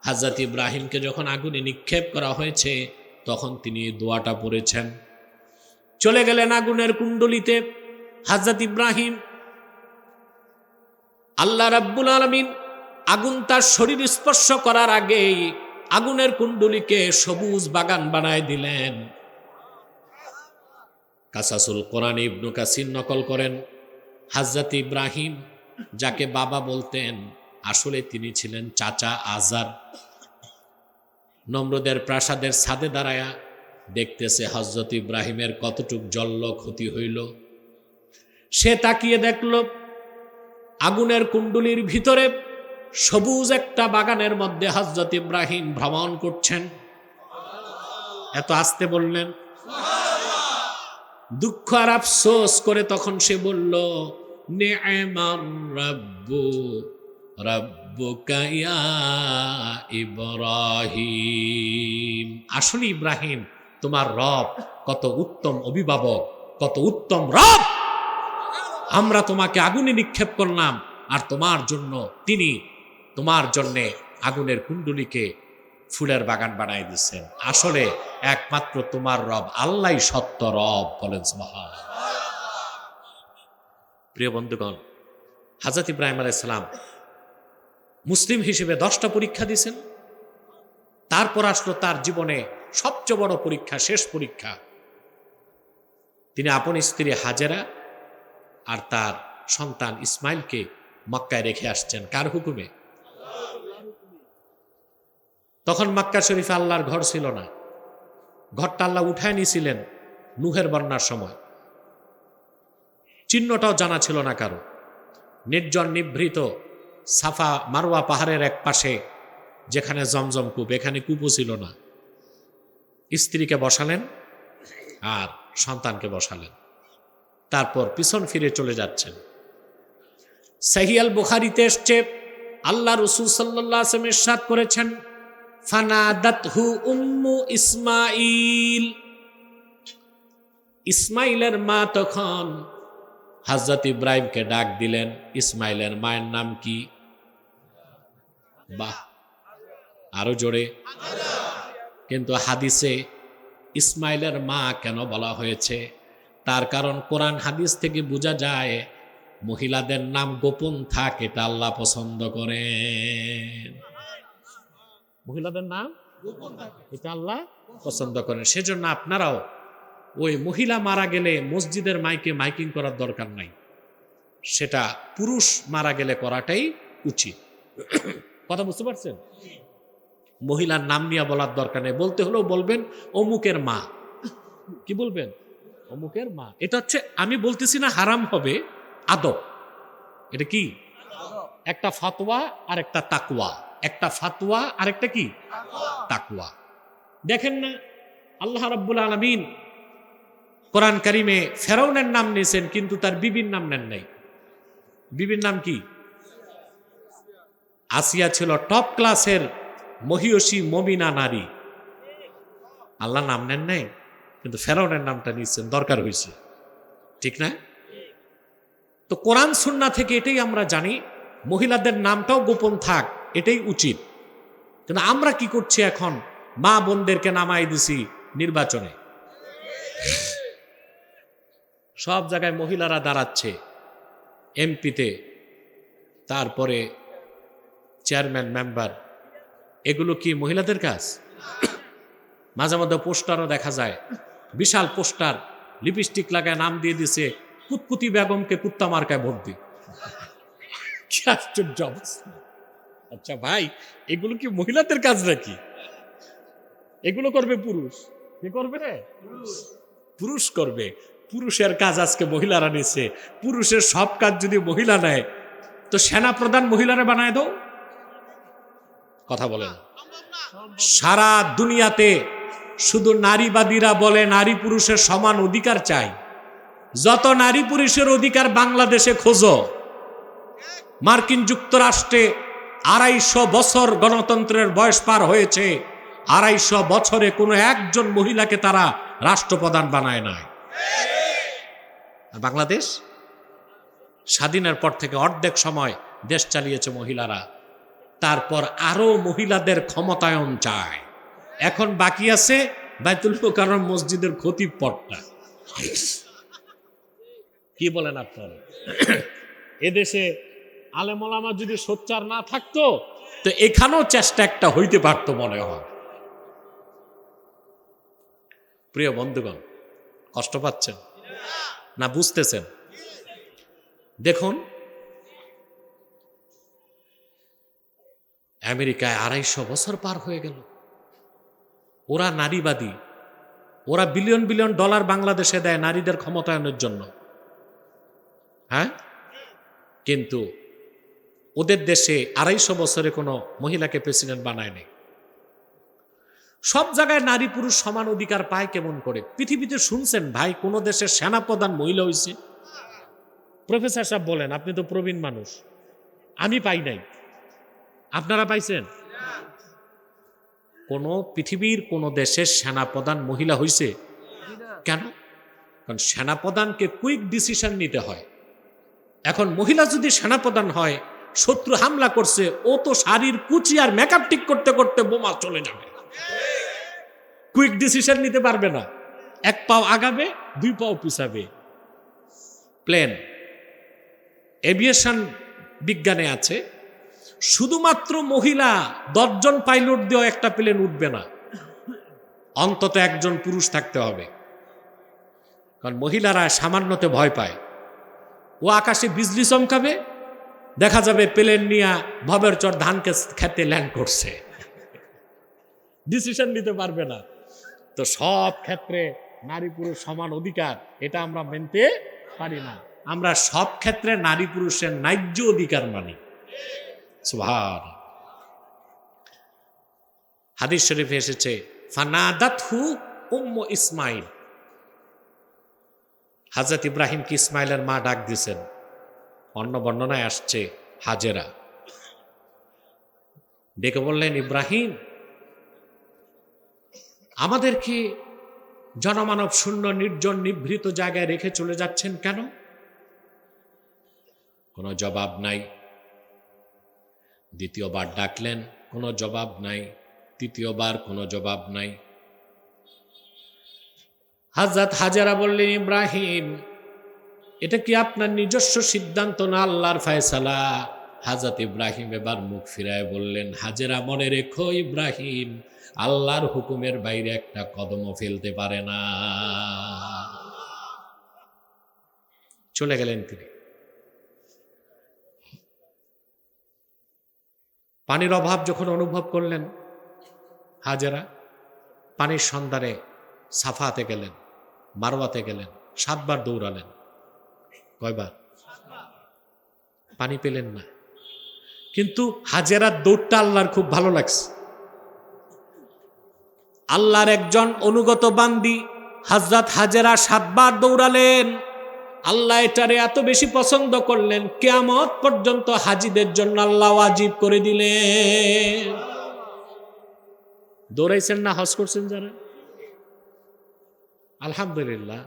হযরত ইব্রাহিমকে যখন আগুনে নিক্ষেপ করা হয়েছে তখন তিনি এই দোয়াটা পড়েছেন। চলে গেলেন আগুনের কুণ্ডলিতে হযরত ইব্রাহিম। আল্লাহ রাব্বুল আলামিন আগুন তার শরীর স্পর্শ করার আগেই আগুনের কুণ্ডলীকে সবুজ বাগান বানায় দিলেন। কাসাসুল কোরআন ইবনে কাসির নকল করেন, হযরত ইব্রাহিম যাকে বাবা বলতেন, আসলে তিনি ছিলেন চাচা আজার। নমরুদের প্রাসাদের ছাদে দাঁড়ায়া দেখতেছে হযরত ইব্রাহিমের কতটুক জল্ল ক্ষতি হইল। সে তাকিয়ে দেখল আগুনের কুণ্ডলীর ভিতরে সবুজ একটা বাগানের মধ্যে হযরত ইব্রাহিম ভ্রমণ করছেন। এত আস্তে বললেন, দুঃখ আর আফসোস করে তখন সে বলল, নি'মার রাব্বু রাব্বুকা ইয়া ইব্রাহিম। আসলে ইব্রাহিম, তোমার রব কত উত্তম অভিভাবক, কত উত্তম রব। আমরা তোমাকে আগুনে নিক্ষেপ করলাম আর তিনি তোমার জন্যে আগুনের কুণ্ডলীকে ফুলের বাগান বানাই দিচ্ছেন। আসলে একমাত্র তোমার রব আল্লাহ সত্য রব। বলেন সুবহানাল্লাহ। প্রিয় বন্ধুগণ, হযরত ইব্রাহিম আলাইহিস সালাম মুসলিম হিসেবে 10টা পরীক্ষা দিয়েছেন। তারপর আসলো তার জীবনে সবচেয়ে বড় পরীক্ষা, শেষ পরীক্ষা। তিনি আপন স্ত্রী হাজেরা আর তার সন্তান ইসমাইলকে মক্কায় রেখে আসছেন। কার হুকুমে? তখন মক্কা শরীফে আল্লাহর ঘর ছিল না। ঘরটা আল্লাহ উঠায় নিয়েছিলেন নূহের বন্যার সময়। চিহ্নটাও জানা ছিল না কারো। নির্জন নিভৃত সাফা মারওয়া পাহাড়ের এক পাশে যেখানে জমজম কূপ, এখানে কূপও ছিল না। স্ত্রীকে বসালেন আর সন্তানকে বসালেন, তারপর পিছন ফিরে চলে যাচ্ছেন। সহিহ আল বুখারীতে এসছে, আল্লাহ রাসূল সাল্লাল্লাহু আলাইহি ওয়াসাল্লাম ইরশাদ করেছেন, ফানাদাতহু উম্মু ইসমাঈল। ইসমাইলের মা তখন হযরত ইব্রাহিমকে ডাক দিলেন। ইসমাইলের মায়ের নাম কি? বাহ, আরো জোরে। কিন্তু হাদিসে ইসমাইলের মা কেন বলা হয়েছে? তার কারণ কোরআন হাদিস থেকে বোঝা যায় মহিলাদের নাম গোপন থাক, এটা আল্লাহ পছন্দ করেন। মহিলাদের নাম গোপন থাকে, এটা আল্লাহ পছন্দ করেন। সেজন্য আপনারাও ওই মহিলা মারা গেলে মসজিদের মাইকে মাইকিং করার দরকার নাই, সেটা পুরুষ মারা গেলে করাটাই উচিত। কথা বুঝতে পারছেন? মহিলার নাম নিয়ে বলার দরকার নেই। বলতে হলেও বলবেন অমুকের মা। কি বলবেন? অমুকের মা। এটা হচ্ছে, আমি বলতেছি না হারাম হবে, আদব। এটা কি? একটা ফাতোয়া আর একটা তাকওয়া। একটা ফাতোয়া আর একটা কি? তাকওয়া। দেখেন না, আল্লাহ রাব্বুল আলামিন কোরআন কারিমে ফেরাউনের নাম নিয়েছেন, কিন্তু তার বিবির নাম নেন নাই। বিবির নাম কি? আসিয়া ছিল টপ ক্লাসের মহিয়সী মমিনা নারী। আল্লাহ নাম নেন নাই, কিন্তু ফেরাউনের নামটা নিচ্ছেন, দরকার হয়েছে। ঠিক না? তো কোরআন সুন্নাহ থেকে এটাই আমরা জানি, মহিলাদের নামটাও গোপন থাক, এটাই উচিত। কিন্তু আমরা কি করছি এখন? মা বোনদেরকে নামাই দিছি নির্বাচনে। সব জায়গায় মহিলারা দাঁড়াচ্ছে, এমপিতে, তারপরে চেয়ারম্যান, মেম্বার। এগুলো কি মহিলাদের কাজ? মাঝে মধ্যে পোস্টারও দেখা যায়, বিশাল পোস্টার, লিপস্টিক লাগায় নাম দিয়ে দিছে কুতকুতি বেগমকে কুত্তা মার্কায় ভোট দি। কি আশ্চর্য অবস্থা! আচ্ছা ভাই, এগুলো কি মহিলাদের কাজ নাকি? এগুলো করবে পুরুষ। কে করবে? পুরুষ করবে। পুরুষের কাজ আজকে মহিলারা নিছে। পুরুষের সব কাজ যদি মহিলা নেয়, তো সেনা প্রধান মহিলারা বানায় দাও। কথা বলেন। সারা দুনিয়াতে শুধু নারীবাদীরা বলে নারী পুরুষের সমান অধিকার চাই। যত নারী পুরুষের অধিকার বাংলাদেশে খোঁজো। মার্কিন যুক্তরাষ্ট্রে 250 বছর গণতন্ত্রের বয়স পার হয়েছে, 250 বছরে কোনো একজন মহিলাকে তারা রাষ্ট্রপ্রধান বানায় নাই। বাংলাদেশ স্বাধীনের পর থেকে অর্ধেক সময় দেশ চালিয়েছে মহিলারা। তারপর আরো মহিলাদের ক্ষমতায়ন চায়। এখন বাকি আছে বাইতুল মুকাররম মসজিদের খতিব পদটা। কি বলেন আপনারা? এদেশে আলেম ওলামা যদি সোচ্চার না থাকতো, তো এখানেও চেষ্টা একটা হইতে পারত মনে হয়। প্রিয় বন্ধুগণ, কষ্ট পাচ্ছেন না বুঝতেছেন? দেখুন, আমেরিকায় 250 বছর পার হয়ে গেল। ওরা নারীবাদী, ওরা বিলিয়ন বিলিয়ন ডলার বাংলাদেশে দেয় নারীদের ক্ষমতায়নের জন্য। হ্যাঁ, কিন্তু ওদের দেশে 250 বছরে কোনো মহিলাকে প্রেসিডেন্ট বানায়নি। সব জায়গায় নারী পুরুষ সমান অধিকার পায় কেমন করে? পৃথিবীতে শুনছেন ভাই কোন দেশের সেনাপ্রধান মহিলা হয়েছে? প্রফেসর সাহেব বলেন, আপনি তো প্রবীণ মানুষ। আমি পাই নাই, আপনারা পাইছেন? কোন পৃথিবীর কোন দেশের সেনাপ্রধান মহিলা হয়েছে? কেন? কারণ সেনাপ্রধানকে কুইক ডিসিশন নিতে হয়। এখন মহিলা যদি সেনাপ্রধান হয়, শত্রু হামলা করছে, ও তো শাড়ির কুচি আর মেকআপ ঠিক করতে করতে বোমা চলে যাবে, কুইক ডিসিশন নিতে পারবে না। এক পাও আগাবে, দুই পাও পিছাবে। প্লেন এভিয়েশন বিজ্ঞানে আছে, শুধুমাত্র মহিলা 10 জন পাইলট দিয়েও একটা প্লেন উঠবে না, অন্তত একজন পুরুষ থাকতে হবে। কারণ মহিলারা সামান্যতে ভয় পায়। ও আকাশে বিজলি চমকাবে, দেখা যাবে প্লেন নিয়ে ভবের চর ধান খেতে ল্যান্ড করছে, ডিসিশন নিতে পারবে না। তো সব ক্ষেত্রে নারী পুরুষ সমান অধিকার, এটা আমরা মেনতে পারি না। আমরা সব ক্ষেত্রে নারী পুরুষের ন্যায্য অধিকার মানি। সুবহান। হাদিস শরীফে এসেছে, ফানাদাতহু উম্মু ইসমাইল, হযরত ইব্রাহিম কি ইসমাইলের মা ডাক দিয়েছেন। অন্য বর্ণনায় আসছে হাজেরা ডেকে বললেন, ইব্রাহিম আমাদেরকে জনমানব শূন্য নির্জন নিভৃত জায়গায় রেখে চলে যাচ্ছেন কেন? কোনো জবাব নাই। দ্বিতীয়বার ডাকলেন, কোনো জবাব নাই। তৃতীয়বার কোনো জবাব নাই। হযরত হাজেরা বললেন, ইব্রাহিম এটা কি আপনার নিজস্ব সিদ্ধান্ত না আল্লাহর ফয়সালা? হযরত ইব্রাহিম এবার মুখ ফিরায় বললেন, হাজেরা মনে রেখো ইব্রাহিম, আল্লাহর হুকুমের বাইরে একটা কদমও ফেলতে পারে না। চলে গেলেন তিনি। পানির অভাব যখন অনুভব করলেন হাজেরা, পানির সন্ধানে সাফাতে গেলেন, মারওয়াতে গেলেন, 7 বার দৌড়ালেন। কয়বার? পানি পেলেন না। কিন্তু হাজেরার দৌড়টা আল্লাহর খুব ভালো লাগছে। আল্লাহর একজন অনুগত বান্দি হযরত হাজেরা 7 বার দৌড়ালেন। আল্লাহ এটারে এত বেশি পছন্দ করলেন, কিয়ামত পর্যন্ত হাজিদের জন্য আল্লাহ ওয়াজিব করে দিলেন। দৌড়াইছেন না হজ করছেন যারা? আলহামদুলিল্লাহ,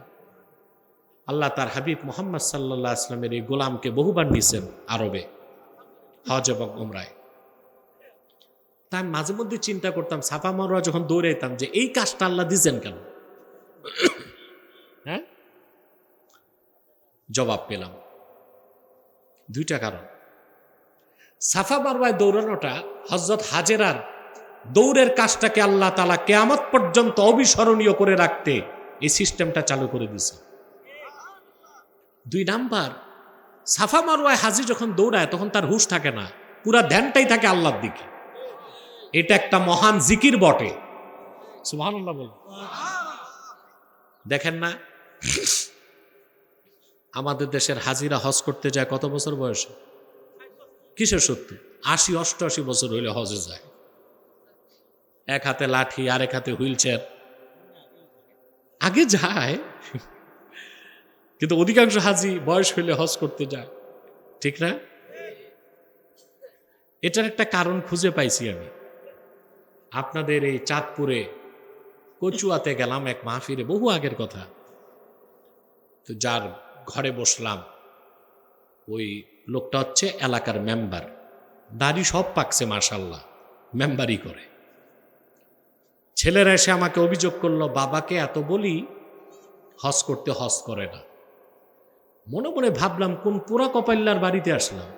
আল্লাহ তার হাবিব মুহাম্মদ সাল্লাল্লাহু আলাইহি ওয়াসাল্লামের এই গোলামকে বহুবার নিয়েছেন আরবে হজ এবং উমরায়। তা আমি মাঝে মধ্যে চিন্তা করতাম, সাফা মারওয়া যখন দৌড়াইতাম, যে এই কাজটা আল্লাহ দিয়েছেন কেন? হ্যাঁ, জবাব পেলাম 2টা কারণ। সাফা মারওয়ায় দৌড়ানোটা হযরত হাজেরার দৌড়ের কাজটাকে আল্লাহ তাআলা কিয়ামত পর্যন্ত অবিস্মরণীয় করে রাখতে এই সিস্টেমটা চালু করে দিয়েছে। 2 নাম্বার, সাফা মারওয়ায় হাজি যখন দৌড়ায় তখন তার হুঁশ থাকে না, পুরা ধ্যানটাই থাকে আল্লাহর দিকে। এটা একটা মহান জিকির বটে। সুবহানাল্লাহ বল। দেখেন না, আমাদের দেশের হাজিরা হজ করতে যায় কত বছর বয়সে? কিসের সত্যি? 80-88 বছর হইলে হজে যায়। এক হাতে লাঠি, আরেক হাতে হুইল চেয়ার। আগে যায়, কিন্তু অধিকাংশ হাজি বয়স হইলে হজ করতে যায়, ঠিক না? এটার একটা কারণ খুঁজে পাইছি আমি। আপনাদের এই চাঁদপুরে কচুয়াতে গেলাম এক মাহফিলে, বহু আগের কথা। তো যার ঘরে বসলাম, ওই লোকটা হচ্ছে এলাকার মেম্বার, দাড়ি সব পাকছে মাশাআল্লাহ, মেম্বারই করে। ছেলেরা এসে আমাকে অভিযোগ করলো, বাবাকে এত বলি হজ করতে, হজ করে না। মনে মনে ভাবলাম, কোন পুরা কপাল্লার বাড়িতে আসলাম।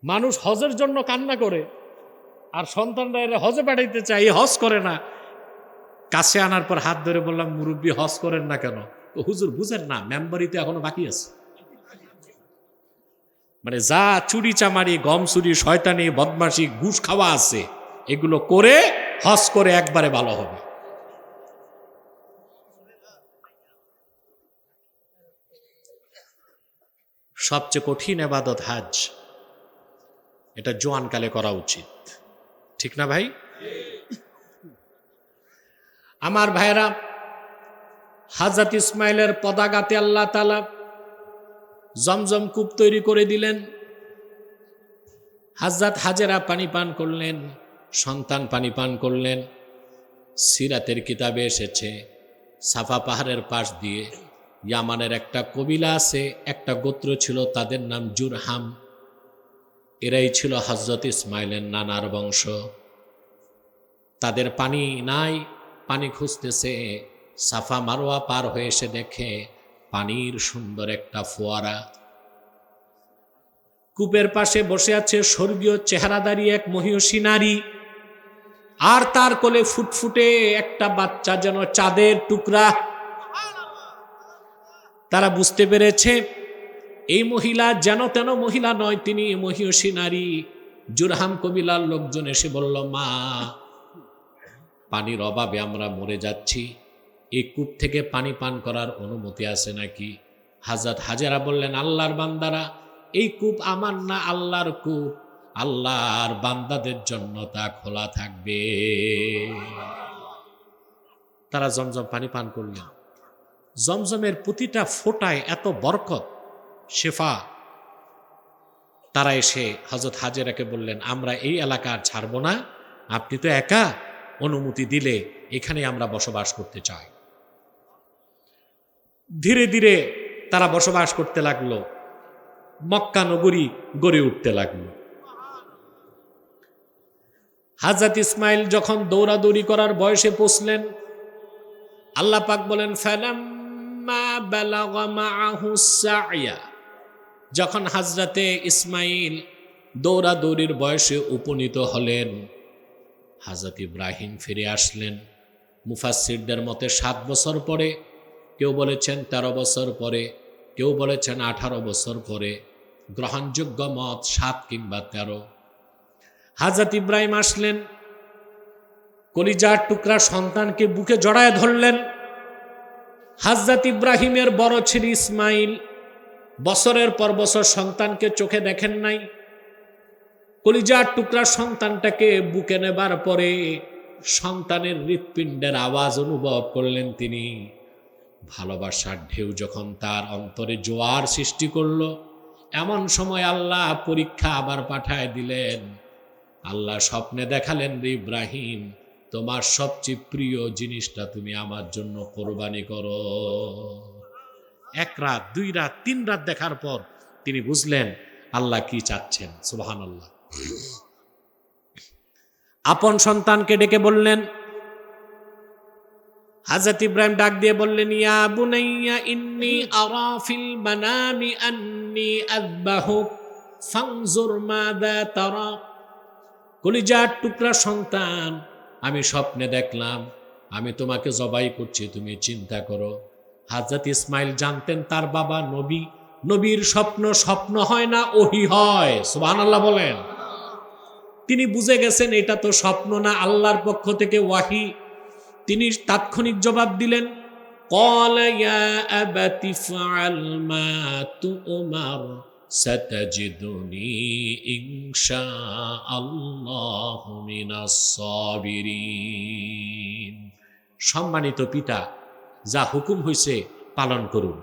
মানুষ হজের জন্য কান্না করে, আর সন্তানরা এরা হজে পাঠাইতে চাই, হজ করে না। কাছে আনার পর হাত ধরে বললাম, মুরব্বী হজ করেন না কেন? তো হুজুর বুঝেন না, মেম্বারিতে এখনো বাকি আছে। মানে যা চুরি চামারি, গম চুরি, শয়তানি, বদমাশি, ঘুষ খাওয়া আছে, এগুলো করে হজ করে একবারে ভালো হবে। সবচেয়ে কঠিন ইবাদত হজ, এটা জোয়ানকালে করা উচিত, ঠিক না ভাই? আমার ভাইরা, হযরত ইসমাইলের পদাঘাতে আল্লাহ তাআলা জমজম কূপ তৈরি করে দিলেন। হযরত হাজেরা পানি পান করলেন, সন্তান পানি পান করলেন। সিরাতের কিতাবে এসেছে, সাফা পাহাড়ের পাশ দিয়ে ইয়ামানের একটা কবিলা আছে, একটা গোত্র ছিল, তাদের নাম জুরহাম। এরাই ছিল হযরত ইসমাইলের নানার বংশ। তাদের পানি নাই, পানি খুঁজতেছে। সাফা মারোয়া পার হয়ে এসে দেখে পানির সুন্দর একটা ফোয়ারা। কূপের পাশে বসে আছে স্বর্গীয় চেহারাদারি এক মহিষী নারী, আর তার কোলে ফুটফুটে একটা বাচ্চা, যেন চাঁদের টুকরা। তারা বুঝতে পেরেছে এই মহিলা যেন তেন মহিলা নয়, তিনি মহিষী নারী। জুরহাম কবিলার লোকজন এসে বলল, মা, পানির অভাবে আমরা মরে যাচ্ছি, এই কূপ থেকে পানি পান করার অনুমতি আছে নাকি? হযরত হাজেরা বললেন, আল্লাহর বান্দারা, এই কূপ আমার না, আল্লাহর কূপ, আল্লাহর বান্দাদের জন্য তা খোলা থাকবে। তারা জমজম পানি পান করলেন। জমজমের প্রতিটা ফোঁটায় এত বরকত, শেফা। তারা এসে হযরত হাজেরাকে বললেন, আমরা এই এলাকা আর ছাড়ব না, আপনি তো একা, অনুমতি দিলে এখানে আমরা বসবাস করতে চাই। ধীরে ধীরে তারা বসবাস করতে লাগলো, মক্কা নগরী গড়ে উঠতে লাগলো। হযরত ইসমাইল যখন দৌড়াদৌড়ি করার বয়সে পৌঁছলেন, আল্লাহ পাক বলেন, ফালাম্মা বালাগা মাআহুস সা'য়া, যখন হযরতে ইসমাইল দৌড়াদৌড়ির বয়সে উপনীত হলেন, হযরত ইব্রাহিম ফিরে আসলেন। মুফাসসিরদের মতে 7 বছর পরে, কেউ বলেছেন 13 বছর পরে, কেউ বলেছেন 18 বছর পরে। গ্রহণযোগ্য মত 7 কিংবা 13। হযরত ইব্রাহিম আসলেন, কলিজার টুকরা সন্তানকে বুকে জড়ায় ধরলেন। হযরত ইব্রাহিমের বড় ছেলে ইসমাইল বছরের পর বছর সন্তানকে চোখে দেখেন নাই। কলিজার টুকরা সন্তানটাকে বুকে নেবার পরে সন্তানের হৃৎপিণ্ডের আওয়াজ অনুভব করলেন তিনি। ভালোবাসার ঢেউ যখন তার অন্তরে জোয়ার সৃষ্টি করল, এমন সময় আল্লাহ পরীক্ষা আবার পাঠায় দিলেন। আল্লাহ স্বপ্নে দেখালেন, রে ইব্রাহিম, তোমার সবচেয়ে প্রিয় জিনিসটা তুমি আমার জন্য কোরবানি করো। 1 রাত, 2 রাত, 3 রাত দেখার পর তিনি বুঝলেন আল্লাহ কি চাচ্ছেন। সুবহানাল্লাহ। আপন সন্তানকে ডেকে বললেন, হযরত ইব্রাহিম ডাক দিয়ে বললেন, ইয়া বুনাইয়া ইন্নী আরা ফিল মানামি আন্নী আযবাহুক ফানজুর মাযা তারা। কলিজার টুকরা সন্তান, আমি স্বপ্নে দেখলাম আমি তোমাকে জবাই করছি, তুমি চিন্তা করো। হযরত ইসমাইল জানতেন তার বাবা নবী, নবীর স্বপ্ন স্বপ্ন হয় না, ওহী হয়। সুবহানাল্লাহ বলেন। তিনি বুঝে গেছেন এটা তো স্বপ্ন না, আল্লাহর পক্ষ থেকে ওয়াহী। তিনি তাৎক্ষণিক জবাব দিলেন, ক্বালা ইয়া আবাতি ফাআল মা তু'মার সাতাজিদুনি ইনশাআল্লাহু মিনাস সাবিরিন। সম্মানিত পিতা, যা হুকুম হয়েছে পালন করুন।